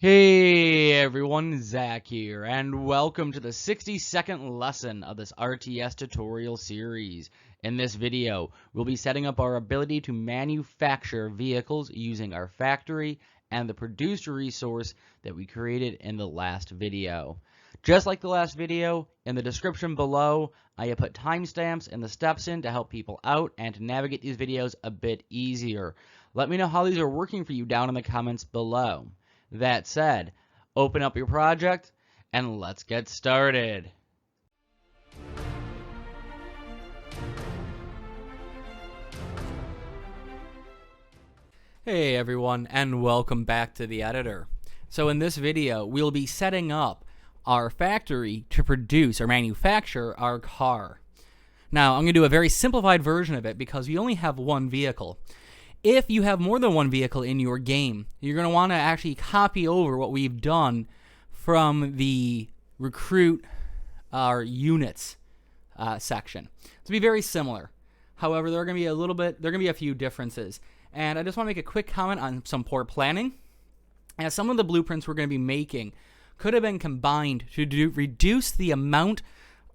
Hey everyone, Zach here, and welcome to the 60-second lesson of this RTS tutorial series. In this video, we'll be setting up our ability to manufacture vehicles using our factory and the produced resource that we created in the last video. Just like the last video, in the description below, I have put timestamps and the steps in to help people out and to navigate these videos a bit easier. Let me know how these are working for you down in the comments below. That said, open up your project and let's get started. Hey everyone, and welcome back to the editor. So in this video, we'll be setting up our factory to produce or manufacture our car. Now, I'm going to do a very simplified version of it because we only have one vehicle. If you have more than one vehicle in your game, you're going to want to actually copy over what we've done from the recruit our units section. To be very similar. However, there are going to be a few differences. And I just want to make a quick comment on some poor planning. As some of the blueprints we're going to be making could have been combined to reduce the amount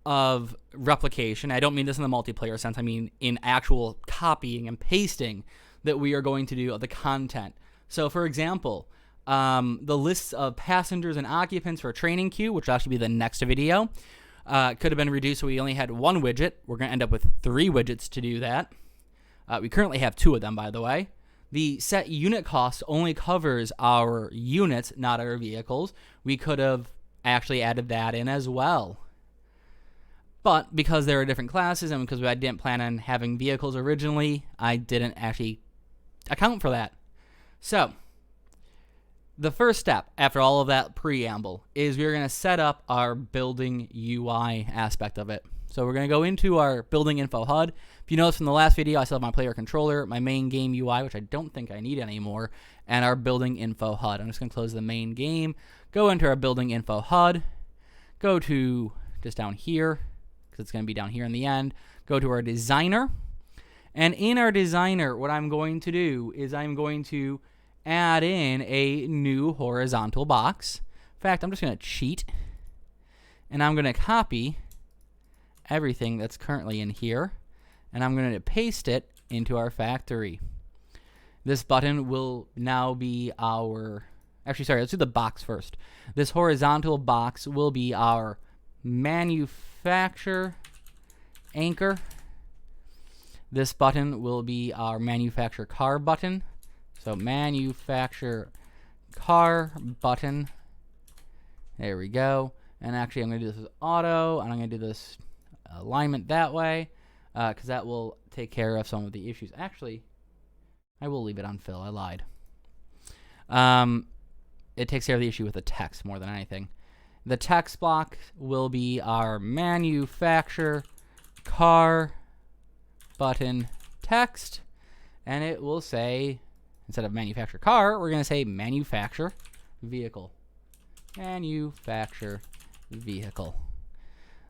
of replication. I don't mean this in the multiplayer sense. I mean in actual copying and pasting that we are going to do of the content. So for example, the lists of passengers and occupants for a training queue, which will actually be the next video, could have been reduced so we only had one widget. We're going to end up with 3 widgets to do that. We currently have 2 of them, by the way. The set unit cost only covers our units, not our vehicles. We could have actually added that in as well. But because there are different classes and because I didn't plan on having vehicles originally, I didn't actually account for that. So, the first step after all of that preamble is we're going to set up our building UI aspect of it. So we're going to go into our building info HUD. If you notice from the last video, I still have my player controller, my main game UI, which I don't think I need anymore, and our building info HUD. I'm just going to close the main game, go into our building info HUD, go to just down here, because it's going to be down here in the end, go to our designer. And in our designer, what I'm going to do is I'm going to add in a new horizontal box. In fact, I'm just going to cheat. And I'm going to copy everything that's currently in here. And I'm going to paste it into our factory. This button will now be our... Actually, sorry, let's do the box first. This horizontal box will be our manufacture anchor. This button will be our manufacture car button. So manufacture car button. There we go. And actually I'm going to do this as auto, and I'm going to do this alignment that way because that will take care of some of the issues. Actually, I will leave it on fill. I lied. It takes care of the issue with the text more than anything. The text block will be our manufacture car button text, and it will say, instead of manufacture car, we're going to say manufacture vehicle. Manufacture vehicle.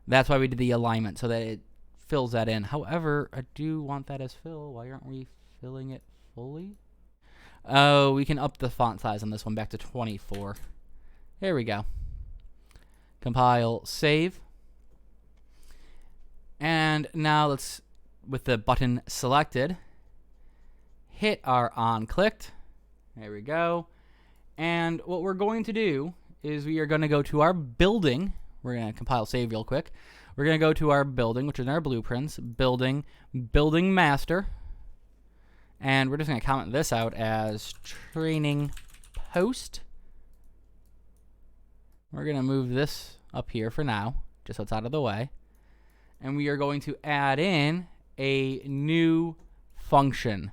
That's why we did the alignment, so that it fills that in. However, I do want that as fill. Why aren't we filling it fully? Oh, we can up the font size on this one back to 24. There we go. Compile, save. And now let's, with the button selected, hit our on clicked. There we go. And what we're going to do is we are going to go to our building. We're going to compile save real quick. We're going to go to our building, which is in our blueprints, building master. And we're just going to comment this out as training post. We're going to move this up here for now, just so it's out of the way. And we are going to add in a new function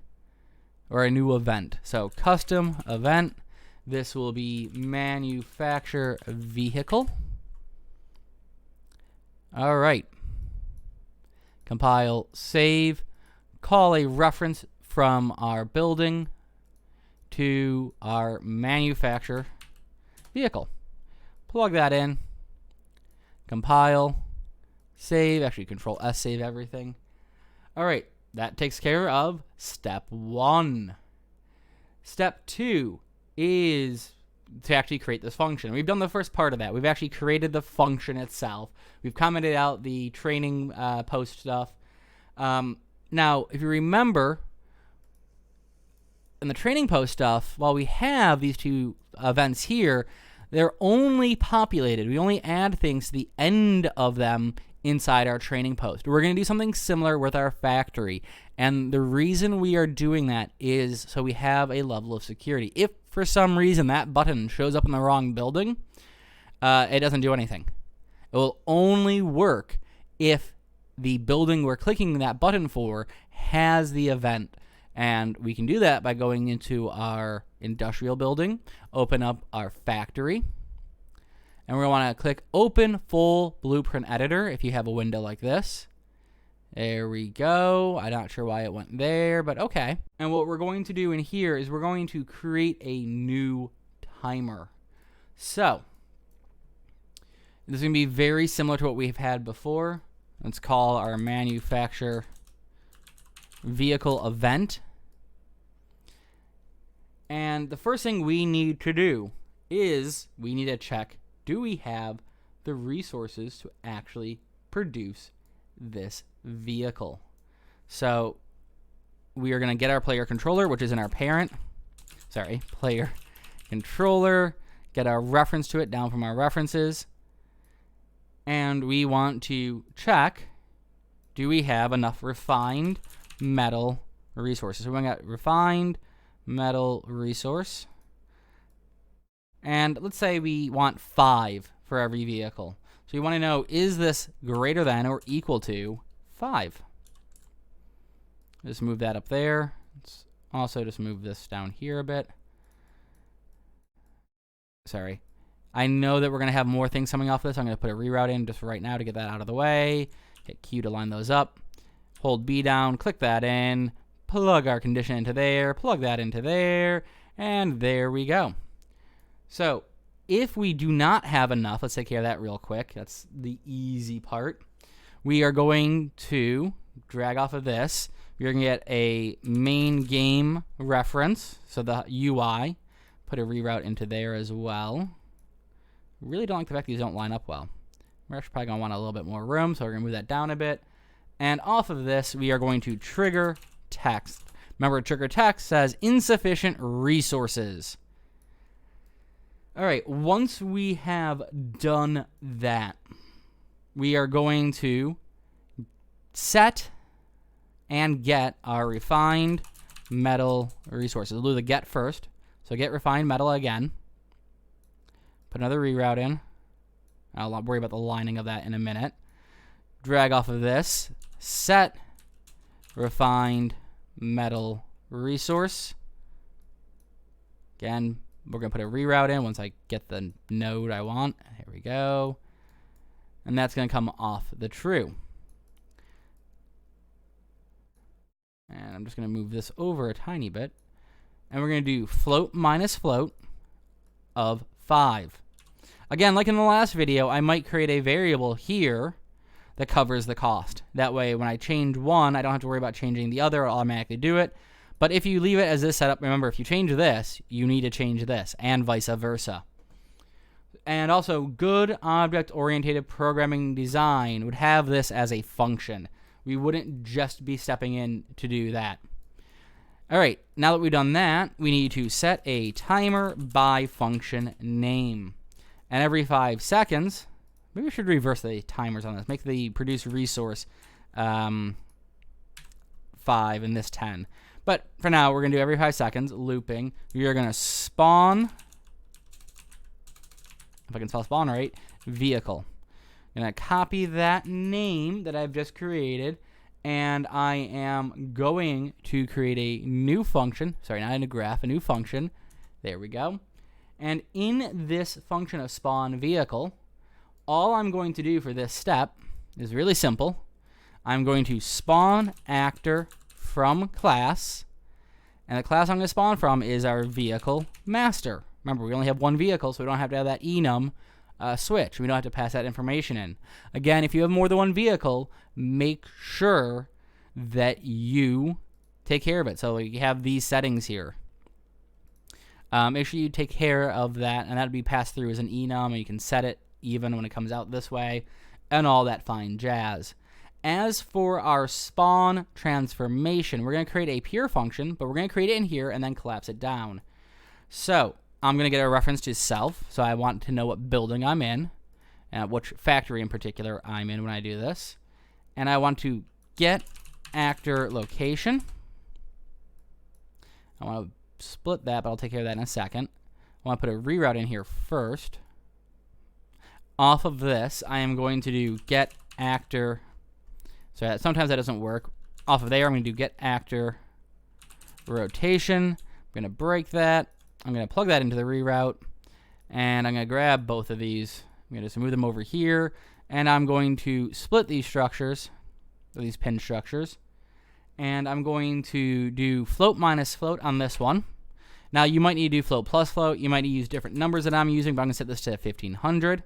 or a new event. So custom event. This will be manufacture vehicle. All right. Compile, save, call a reference from our building to our manufacture vehicle. Plug that in. Compile, save. Actually, Control S, save everything. All right. That takes care of step 1. Step 2 is to actually create this function. We've done the first part of that. We've actually created the function itself. We've commented out the training post stuff. Now, if you remember, in the training post stuff, while we have these two events here, they're only populated. We only add things to the end of them inside our training post. We're going to do something similar with our factory. And the reason we are doing that is so we have a level of security. If for some reason that button shows up in the wrong building, it doesn't do anything. It will only work if the building we're clicking that button for has the event. And we can do that by going into our industrial building, open up our factory, and we're going to want to click Open Full Blueprint Editor if you have a window like this. There we go. I'm not sure why it went there, but okay. And what we're going to do in here is we're going to create a new timer. So this is going to be very similar to what we've had before. Let's call our manufacture vehicle event. And the first thing we need to do is we need to check, do we have the resources to actually produce this vehicle? So we are going to get our player controller, which is in our parent. Sorry, player controller, get our reference to it down from our references. And we want to check, do we have enough refined metal resources? So we got refined metal resource. And let's say we want 5 for every vehicle. So you want to know, is this greater than or equal to 5? Just move that up there. Let's also just move this down here a bit. Sorry. I know that we're going to have more things coming off this. I'm going to put a reroute in just right now to get that out of the way. Hit Q to line those up. Hold B down, click that in, plug our condition into there, plug that into there, and there we go. So if we do not have enough, let's take care of that real quick. That's the easy part. We are going to drag off of this. We're going to get a main game reference, so the UI. Put a reroute into there as well. Really don't like the fact these don't line up well. We're actually probably going to want a little bit more room, so we're going to move that down a bit. And off of this, we are going to trigger text. Remember, trigger text says insufficient resources. All right, once we have done that, we are going to set and get our refined metal resources. We'll do the get first. So get refined metal again. Put another reroute in. I'll worry about the lining of that in a minute. Drag off of this. Set refined metal resource. Again, we're going to put a reroute in once I get the node I want. Here we go. And that's going to come off the true. And I'm just going to move this over a tiny bit. And we're going to do float minus float of 5. Again, like in the last video, I might create a variable here that covers the cost. That way, when I change one, I don't have to worry about changing the other. I'll automatically do it. But if you leave it as this setup, remember, if you change this, you need to change this, and vice versa. And also, good object-oriented programming design would have this as a function. We wouldn't just be stepping in to do that. All right, now that we've done that, we need to set a timer by function name. And every 5 seconds, maybe we should reverse the timers on this. Make the produce resource 5 and this 10. But for now, we're going to do every 5 seconds, looping. We are going to spawn, if I can spell spawn right, vehicle. I'm going to copy that name that I've just created, and I am going to create a new function. Sorry, not in a graph, a new function. There we go. And in this function of spawn vehicle, all I'm going to do for this step is really simple. I'm going to spawn actor from class, and the class I'm going to spawn from is our vehicle master. Remember, we only have one vehicle, so we don't have to have that enum switch. We don't have to pass that information in. Again, if you have more than one vehicle, make sure that you take care of it. So you have these settings here. Make sure you take care of that, and that'll be passed through as an enum, and you can set it even when it comes out this way, and all that fine jazz. As for our spawn transformation, we're going to create a pure function, but we're going to create it in here and then collapse it down. So I'm going to get a reference to self, so I want to know what building I'm in, which factory in particular I'm in when I do this. And I want to get actor location. I want to split that, but I'll take care of that in a second. I want to put a reroute in here first. Off of this, I am going to do get actor. So sometimes that doesn't work. Off of there, I'm going to do get actor rotation. I'm going to break that. I'm going to plug that into the reroute. And I'm going to grab both of these. I'm going to just move them over here. And I'm going to split these structures, or these pin structures. And I'm going to do float minus float on this one. Now, you might need to do float plus float. You might need to use different numbers that I'm using, but I'm going to set this to 1500.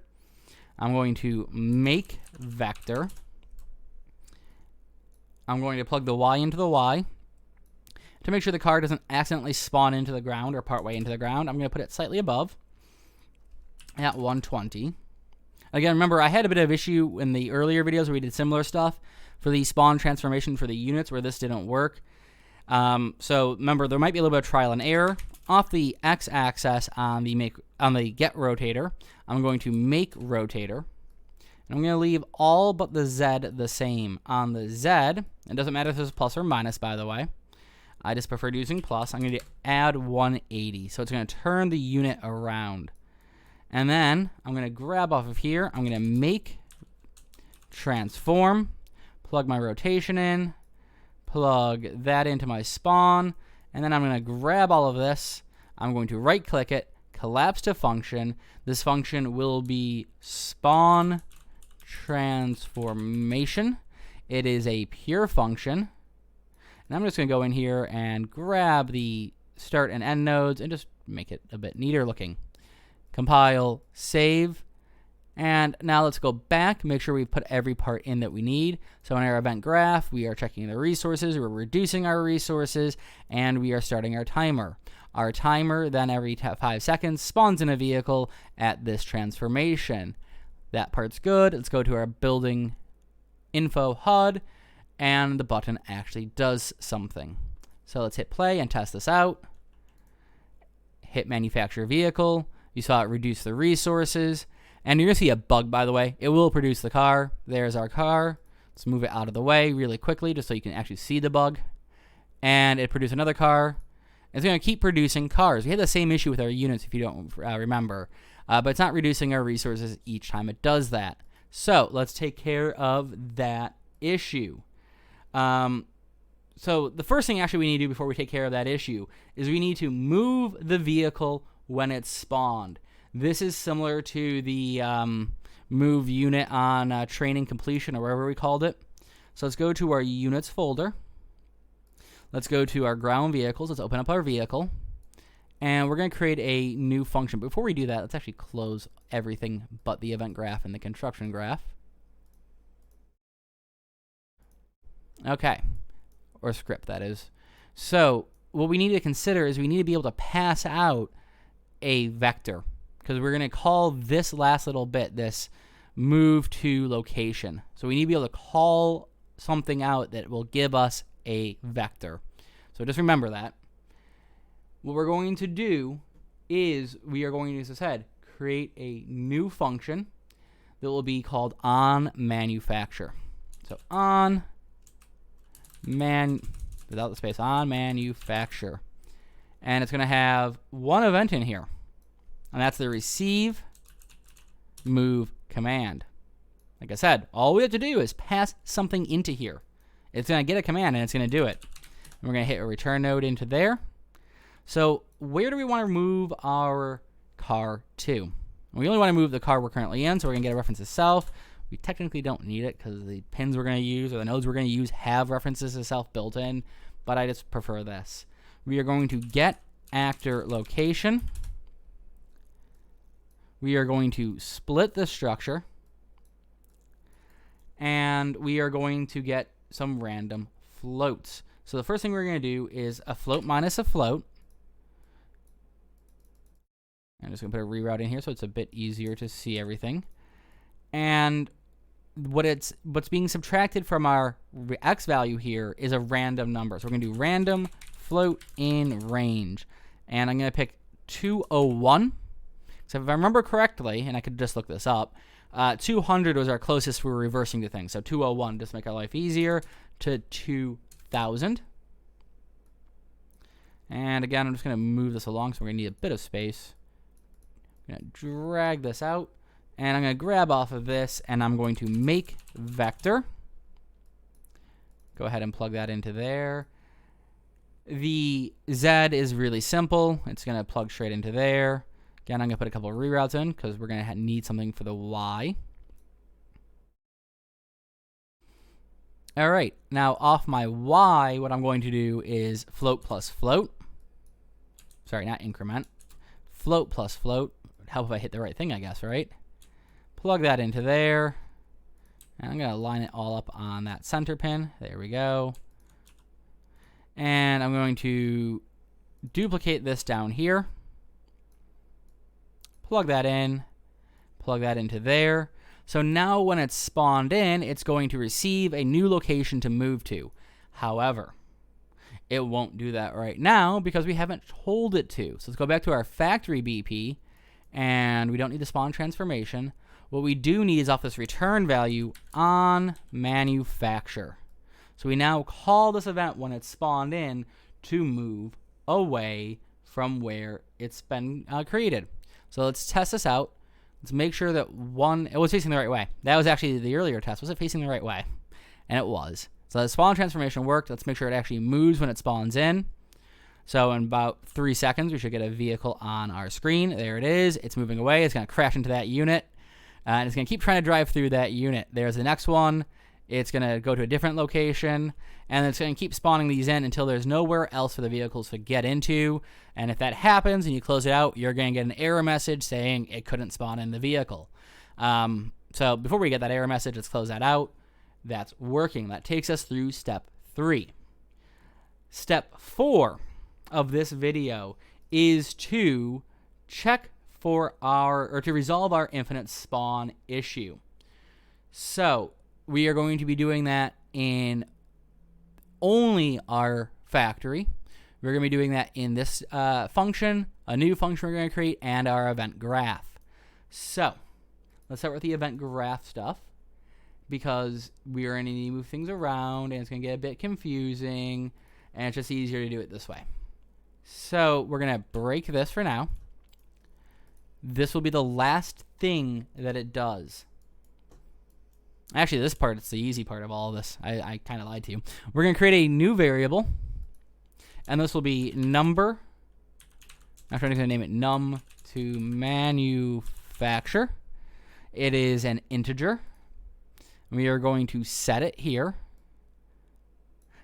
I'm going to make vector. I'm going to plug the Y into the Y. To make sure the car doesn't accidentally spawn into the ground or partway into the ground, I'm going to put it slightly above at 120. Again, remember, I had a bit of issue in the earlier videos where we did similar stuff for the spawn transformation for the units where this didn't work. So remember, there might be a little bit of trial and error. Off the x-axis on the get rotator, I'm going to make rotator. And I'm going to leave all but the Z the same. On the Z, it doesn't matter if this is plus or minus, by the way. I just preferred using plus. I'm going to add 180. So it's going to turn the unit around. And then I'm going to grab off of here. I'm going to make transform, plug my rotation in, plug that into my spawn, and then I'm going to grab all of this. I'm going to right click it, collapse to function. This function will be spawn transformation. It is a pure function. And I'm just going to go in here and grab the start and end nodes and just make it a bit neater looking. Compile, save, and now let's go back, make sure we've put every part in that we need. So in our event graph, we are checking the resources, we're reducing our resources, and we are starting our timer. Our timer then every 5 seconds spawns in a vehicle at this transformation. That part's good. Let's go to our building info HUD, and the button actually does something. So let's hit play and test this out. Hit manufacture vehicle. You saw it reduce the resources. And you're going to see a bug, by the way. It will produce the car. There's our car. Let's move it out of the way really quickly just so you can actually see the bug. And it produced another car. It's going to keep producing cars. We had the same issue with our units if you don't remember. But it's not reducing our resources each time it does that. So let's take care of that issue. So the first thing actually we need to do before we take care of that issue is we need to move the vehicle when it's spawned. This is similar to the move unit on training completion or wherever we called it. So let's go to our units folder. Let's go to our ground vehicles. Let's open up our vehicle. And we're going to create a new function. Before we do that, let's actually close everything but the event graph and the construction graph. Okay. Or script, that is. So what we need to consider is we need to be able to pass out a vector, because we're going to call this last little bit, this move to location. So we need to be able to call something out that will give us a vector. So just remember that. What we're going to do is we are going to, as I said, create a new function that will be called onManufacture. So without the space, onManufacture. And it's going to have one event in here. And that's the receive move command. Like I said, all we have to do is pass something into here. It's going to get a command and it's going to do it. And we're going to hit a return node into there. So where do we want to move our car to? We only want to move the car we're currently in, so we're going to get a reference to self. We technically don't need it because the pins we're going to use or the nodes we're going to use have references to self built in, but I just prefer this. We are going to get actor location. We are going to split the structure. And we are going to get some random floats. So the first thing we're going to do is a float minus a float. I'm just going to put a reroute in here so it's a bit easier to see everything. And what's being subtracted from our x value here is a random number. So we're going to do random float in range. And I'm going to pick 201. So if I remember correctly, and I could just look this up, 200 was our closest we were reversing to things. So 201, just to make our life easier, to 2000. And again, I'm just going to move this along, so we're going to need a bit of space. I'm going to drag this out, and I'm going to grab off of this, and I'm going to make vector. Go ahead and plug that into there. The Z is really simple. It's going to plug straight into there. Again, I'm going to put a couple of reroutes in because we're going to need something for the Y. All right, now off my Y, what I'm going to do is float plus float. Sorry, not increment. Float plus float. Would help if I hit the right thing, I guess, right? Plug that into there. And I'm going to line it all up on that center pin. There we go. And I'm going to duplicate this down here. Plug that in. Plug that into there. So now when it's spawned in, it's going to receive a new location to move to. However, it won't do that right now because we haven't told it to. So let's go back to our factory BP, and we don't need the spawn transformation. What we do need is off this return value on manufacture. So we now call this event when it's spawned in to move away from where it's been created. So let's test this out. Let's make sure that it was facing the right way. That was actually the earlier test. Was it facing the right way? And it was. So the spawn transformation worked. Let's make sure it actually moves when it spawns in. So in about 3 seconds, we should get a vehicle on our screen. There it is. It's moving away. It's going to crash into that unit. And it's going to keep trying to drive through that unit. There's the next one. It's going to go to a different location. And it's going to keep spawning these in until there's nowhere else for the vehicles to get into. And if that happens and you close it out, you're going to get an error message saying it couldn't spawn in the vehicle. So before we get that error message, let's close that out. That's working. That takes us through step 3. Step 4 of this video is to check for to resolve our infinite spawn issue. So we are going to be doing that in only our factory. We're going to be doing that in this function, a new function we're going to create, and our event graph. So let's start with the event graph stuff, because we are going to need to move things around, and it's going to get a bit confusing, and it's just easier to do it this way. So we're going to break this for now. This will be the last thing that it does. Actually, this part, it's the easy part of all of this. I kind of lied to you. We're going to create a new variable, and this will be number. I'm trying to name it num to manufacture. It is an integer. We are going to set it here.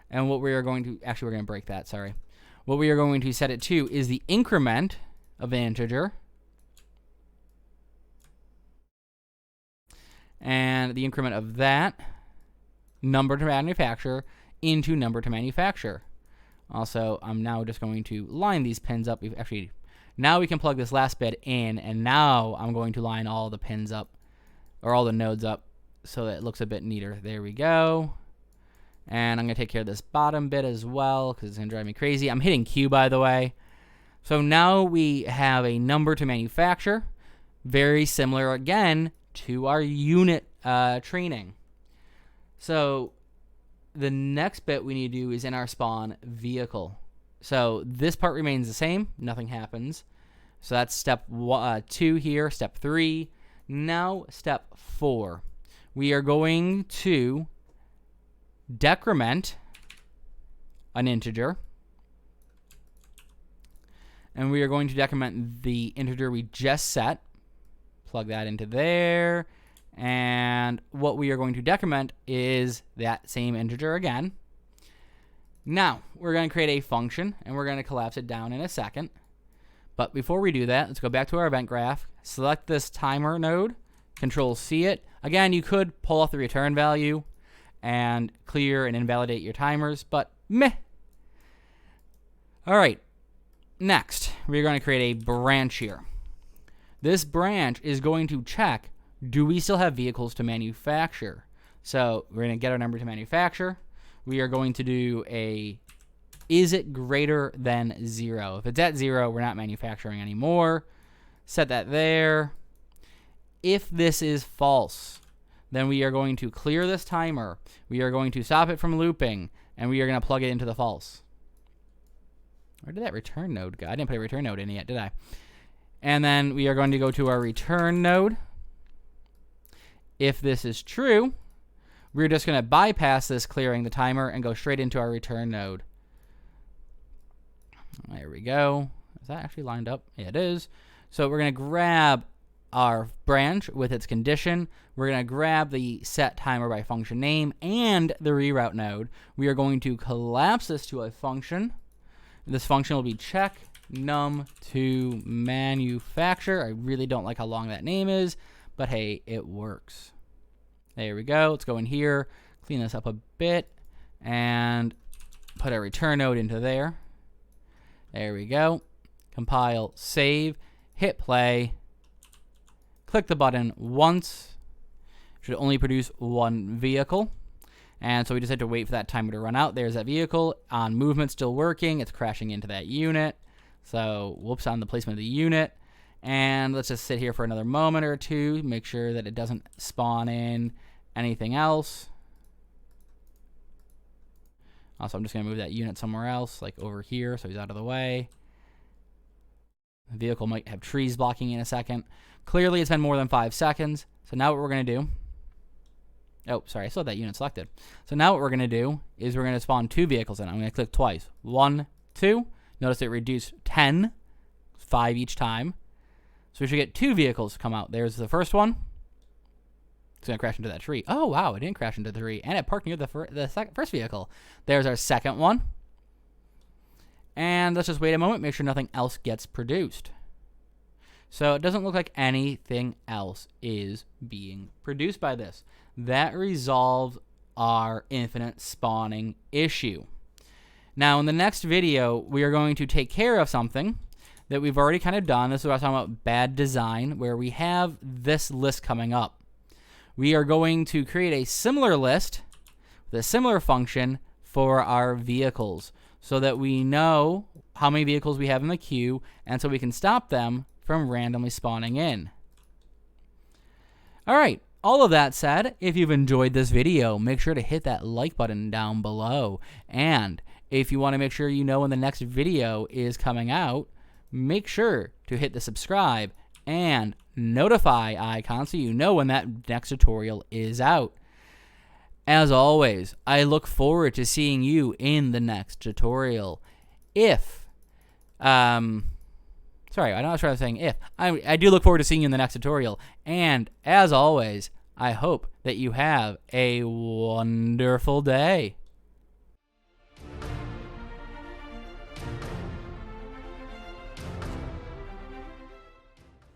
And what we are going to, actually we're going to break that, sorry. What we are going to set it to is the increment of the integer. And the increment of that number to manufacture into number to manufacture. Also, I'm now just going to line these pins up. Now we can plug this last bit in, and now I'm going to line all the pins up, or all the nodes up, so that it looks a bit neater. There we go. And I'm going to take care of this bottom bit as well, because it's going to drive me crazy. I'm hitting Q, by the way. So now we have a number to manufacture. Very similar, again, to our unit training. So the next bit we need to do is in our spawn vehicle. So this part remains the same. Nothing happens. So that's step 2 here, step 3. Now step 4. We are going to decrement an integer. And we are going to decrement the integer we just set. Plug that into there. And what we are going to decrement is that same integer again. Now, we're going to create a function, and we're going to collapse it down in a second. But before we do that, let's go back to our event graph. Select this timer node. Control-C it. Again, you could pull off the return value and clear and invalidate your timers, but meh. All right. Next, we're going to create a branch here. this branch is going to check, do we still have vehicles to manufacture? So we're going to get our number to manufacture. We are going to do a, is it greater than 0? If it's at 0, we're not manufacturing anymore. Set that there. If this is false, then we are going to clear this timer. We are going to stop it from looping, and we are going to plug it into the false. Where did that return node go? I didn't put a return node in yet, did I? And then we are going to go to our return node. If this is true, we're just going to bypass this clearing the timer and go straight into our return node. There we go. Is that actually lined up? Yeah, it is. So we're going to grab our branch with its condition. We're going to grab the set timer by function name and the reroute node. We are going to collapse this to a function. This function will be check num to manufacture. I really don't like how long that name is, but hey, it works. There we go. Let's go in here, clean this up a bit, and put a return node into there. There we go. Compile, save, hit play. Click the button once. Should only produce one vehicle. And so we just had to wait for that timer to run out. There's that vehicle. On movement, still working. It's crashing into that unit. So whoops on the placement of the unit. And let's just sit here for another moment or two. Make sure that it doesn't spawn in anything else. Also, I'm just going to move that unit somewhere else, like over here, so he's out of the way. The vehicle might have trees blocking in a second. Clearly, it's been more than 5 seconds. So now what we're going to do... Oh, sorry, I still had that unit selected. So now what we're going to do is we're going to spawn 2 vehicles in. I'm going to click twice. 1, 2. Notice it reduced 10, 5 each time. So we should get 2 vehicles to come out. There's the first one. It's going to crash into that tree. Oh, wow, it didn't crash into the tree. And it parked near the first vehicle. There's our second one. And let's just wait a moment, make sure nothing else gets produced. So it doesn't look like anything else is being produced by this. That resolved our infinite spawning issue. Now, in the next video, we are going to take care of something that we've already kind of done. This is what I was talking about, bad design, where we have this list coming up. We are going to create a similar list with a similar function for our vehicles so that we know how many vehicles we have in the queue and so we can stop them from randomly spawning in. All right, all of that said, if you've enjoyed this video, make sure to hit that like button down below. And if you want to make sure you know when the next video is coming out, make sure to hit the subscribe and notify icon so you know when that next tutorial is out. As always, I look forward to seeing you in the next tutorial. Sorry, I'm not sure I was saying if. I do look forward to seeing you in the next tutorial. And as always, I hope that you have a wonderful day.